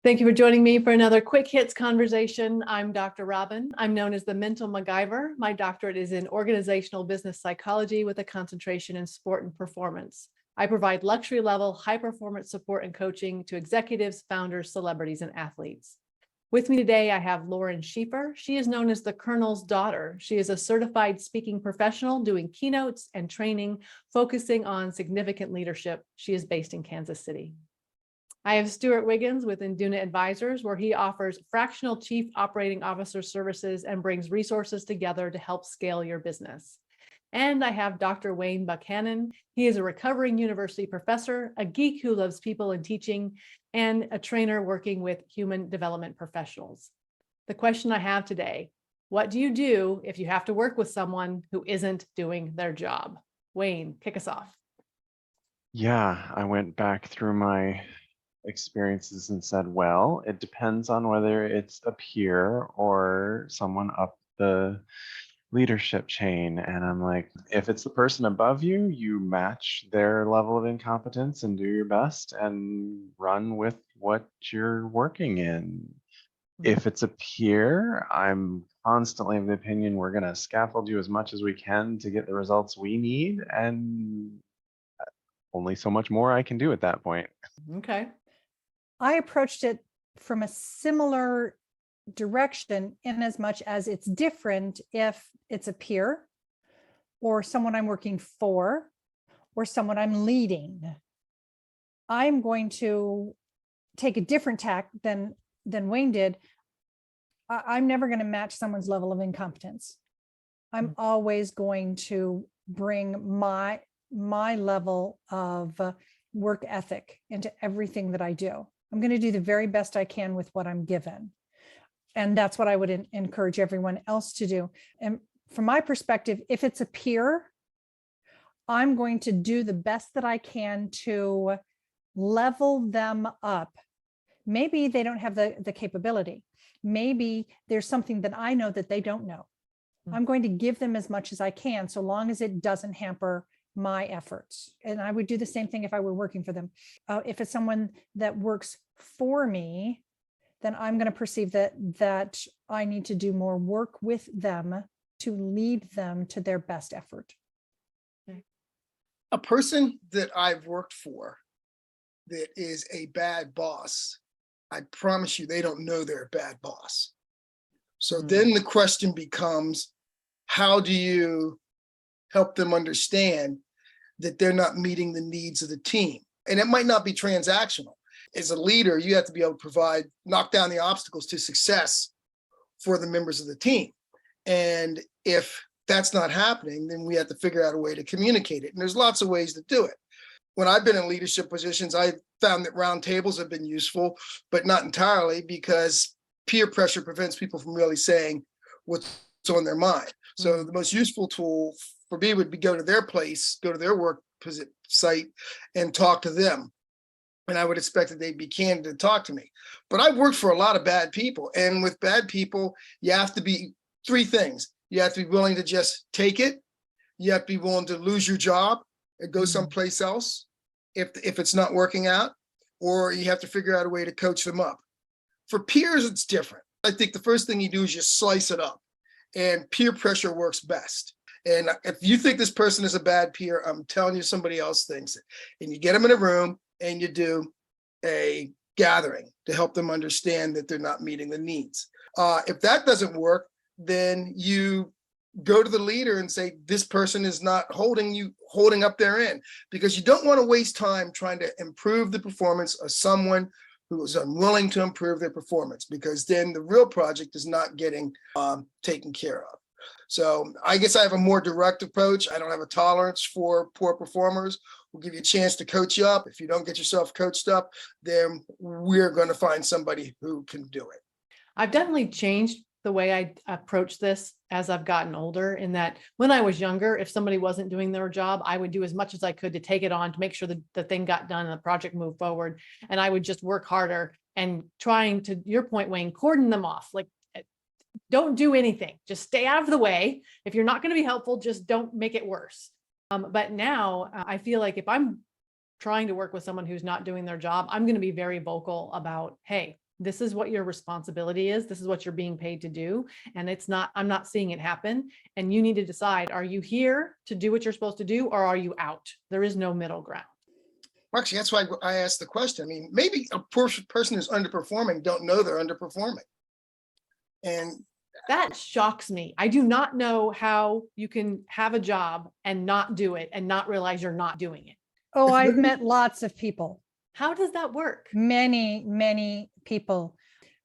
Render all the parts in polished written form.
Thank you for joining me for another quick hits conversation. I'm Dr. Robyn. I'm known as the mental MacGyver. My doctorate is in organizational business psychology with a concentration in sport and performance. I provide luxury level high performance support and coaching to executives, founders, celebrities, and athletes. With me today, I have Lauren Schieffer. She is known as the Colonel's daughter. She is a certified speaking professional doing keynotes and training, focusing on significant leadership. She is based in Kansas City. I have Stewart Wiggins with Induna Advisors, where he offers fractional chief operating officer services and brings resources together to help scale your business. And I have Dr. Wayne Buckhanan. He is a recovering university professor, a geek who loves people and teaching, and a trainer working with human development professionals. The question I have today, what do you do if you have to work with someone who isn't doing their job? Wayne, kick us off. Yeah, I went back through my experiences and said, well, it depends on whether it's a peer or someone up the leadership chain. And I'm like, if it's the person above you, you match their level of incompetence and do your best and run with what you're working in. If it's a peer, I'm constantly of the opinion we're going to scaffold you as much as we can to get the results we need. And only so much more I can do at that point. Okay. I approached it from a similar direction in as much as it's different if it's a peer or someone I'm working for or someone I'm leading. I'm going to take a different tack than Wayne did. I'm never going to match someone's level of incompetence. I'm always going to bring my level of work ethic into everything that I do. I'm going to do the very best I can with what I'm given. And that's what I would encourage everyone else to do. And from my perspective, if it's a peer, I'm going to do the best that I can to level them up. Maybe they don't have the capability. Maybe there's something that I know that they don't know. I'm going to give them as much as I can, so long as it doesn't hamper my efforts. And I would do the same thing if I were working for them. If it's someone that works for me, then I'm going to perceive that I need to do more work with them to lead them to their best effort. A person that I've worked for that is a bad boss, I promise you, they don't know they're a bad boss. So then the question becomes, how do you help them understand that they're not meeting the needs of the team? And it might not be transactional. As a leader, you have to be able to knock down the obstacles to success for the members of the team. And if that's not happening, then we have to figure out a way to communicate it. And there's lots of ways to do it. When I've been in leadership positions, I found that round tables have been useful, but not entirely, because peer pressure prevents people from really saying what's on their mind. So the most useful tool for me would be go to their place, go to their work site and talk to them. And I would expect that they'd be candid to talk to me. But I've worked for a lot of bad people. And with bad people, you have to be three things. You have to be willing to just take it. You have to be willing to lose your job and go someplace else if it's not working out, or you have to figure out a way to coach them up. For peers, it's different. I think the first thing you do is just slice it up, and peer pressure works best. And if you think this person is a bad peer, I'm telling you somebody else thinks it. And you get them in a room and you do a gathering to help them understand that they're not meeting the needs. If that doesn't work, then you go to the leader and say, this person is not holding up their end, because you don't want to waste time trying to improve the performance of someone who is unwilling to improve their performance, because then the real project is not getting taken care of. So I guess I have a more direct approach. I don't have a tolerance for poor performers. We'll give you a chance to coach you up. If you don't get yourself coached up, then we're going to find somebody who can do it. I've definitely changed the way I approach this as I've gotten older, in that when I was younger, if somebody wasn't doing their job, I would do as much as I could to take it on, to make sure that the thing got done and the project moved forward. And I would just work harder and trying, to your point, Wayne, cordon them off. Like, don't do anything. Just stay out of the way. If you're not going to be helpful, just don't make it worse. But now I feel like if I'm trying to work with someone who's not doing their job, I'm going to be very vocal about, hey, this is what your responsibility is. This is what you're being paid to do. And I'm not seeing it happen. And you need to decide, are you here to do what you're supposed to do, or are you out? There is no middle ground. Actually, that's why I asked the question. I mean, maybe a person who's underperforming don't know they're underperforming. And that shocks me. I do not know how you can have a job and not do it and not realize you're not doing it. Oh, I've met lots of people. How does that work? Many, many people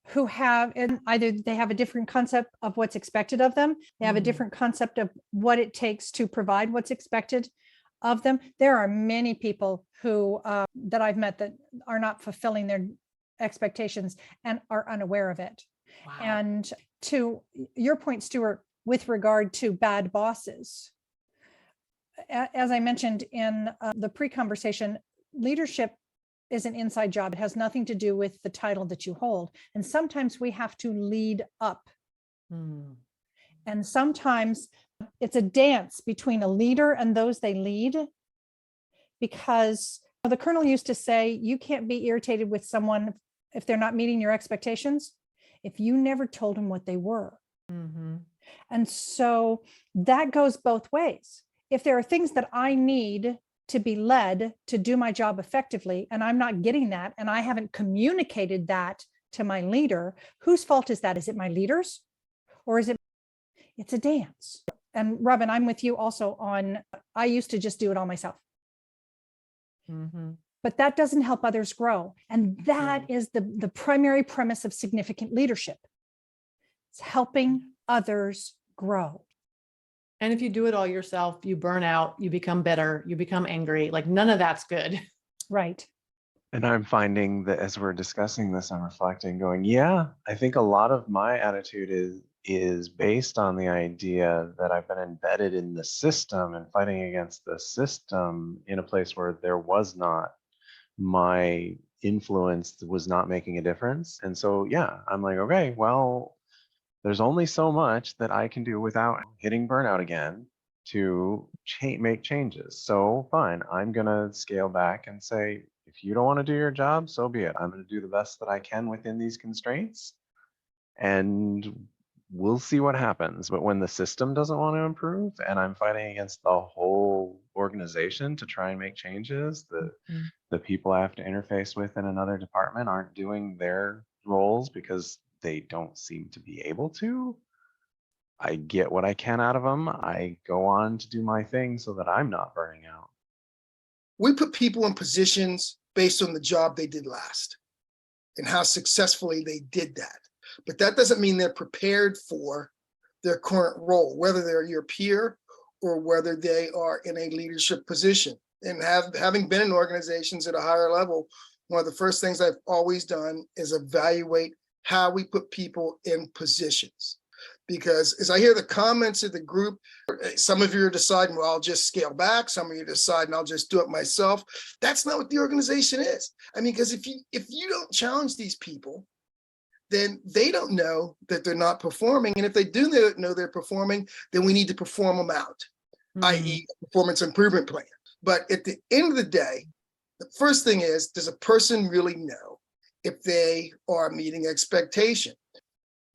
who have, and either they have a different concept of what's expected of them. They have a different concept of what it takes to provide what's expected of them. There are many people who that I've met that are not fulfilling their expectations and are unaware of it. Wow. And to your point, Stewart, with regard to bad bosses, as I mentioned in the pre-conversation, leadership is an inside job. It has nothing to do with the title that you hold. And sometimes we have to lead up. And sometimes it's a dance between a leader and those they lead, because the colonel used to say, you can't be irritated with someone if they're not meeting your expectations, if you never told them what they were. And so that goes both ways. If there are things that I need to be led to do my job effectively, and I'm not getting that, and I haven't communicated that to my leader, whose fault is that? Is it my leader's, or is it's a dance? And Robyn, I'm with you also on, I used to just do it all myself. But that doesn't help others grow. And that is the primary premise of significant leadership. It's helping others grow. And if you do it all yourself, you burn out, you become bitter, you become angry. Like, none of that's good. Right. And I'm finding that as we're discussing this, I'm reflecting, going, yeah, I think a lot of my attitude is based on the idea that I've been embedded in the system and fighting against the system in a place where there was not, my influence was not making a difference. And so, yeah, I'm like, okay, well, there's only so much that I can do without hitting burnout again to make changes. So fine, I'm going to scale back and say, if you don't want to do your job, so be it. I'm going to do the best that I can within these constraints, and we'll see what happens. But when the system doesn't want to improve and I'm fighting against the whole organization to try and make changes, the people I have to interface with in another department aren't doing their roles because they don't seem to be able to. I get what I can out of them. I go on to do my thing so that I'm not burning out. We put people in positions based on the job they did last and how successfully they did that. But that doesn't mean they're prepared for their current role, whether they're your peer or whether they are in a leadership position. And having been in organizations at a higher level, one of the first things I've always done is evaluate how we put people in positions. Because as I hear the comments of the group, some of you are deciding, well, I'll just scale back. Some of you decide, and I'll just do it myself. That's not what the organization is. I mean, because if you don't challenge these people, then they don't know that they're not performing. And if they do know they're performing, then we need to perform them out, i.e. performance improvement plan. But at the end of the day, the first thing is, does a person really know if they are meeting expectation?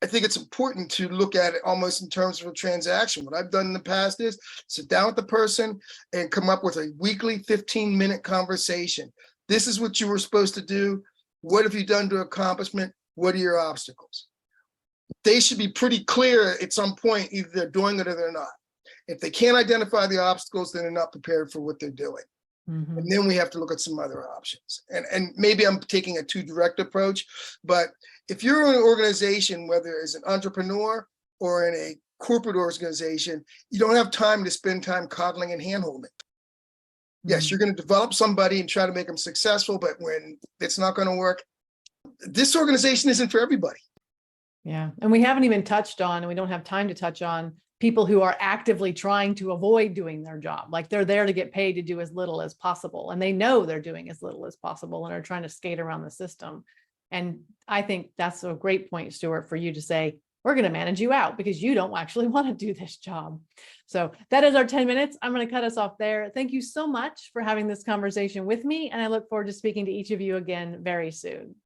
I think it's important to look at it almost in terms of a transaction. What I've done in the past is sit down with the person and come up with a weekly 15-minute conversation. This is what you were supposed to do. What have you done to accomplishment? What are your obstacles? They should be pretty clear at some point, either they're doing it or they're not. If they can't identify the obstacles, then they're not prepared for what they're doing. And then we have to look at some other options. And maybe I'm taking a too direct approach, but if you're in an organization, whether as an entrepreneur or in a corporate organization, you don't have time to spend time coddling and handholding. Yes, you're going to develop somebody and try to make them successful, but when it's not going to work, this organization isn't for everybody. Yeah. And we haven't even touched on, and we don't have time to touch on, people who are actively trying to avoid doing their job. Like, they're there to get paid to do as little as possible. And they know they're doing as little as possible and are trying to skate around the system. And I think that's a great point, Stewart, for you to say, we're going to manage you out because you don't actually want to do this job. So that is our 10 minutes. I'm going to cut us off there. Thank you so much for having this conversation with me. And I look forward to speaking to each of you again very soon.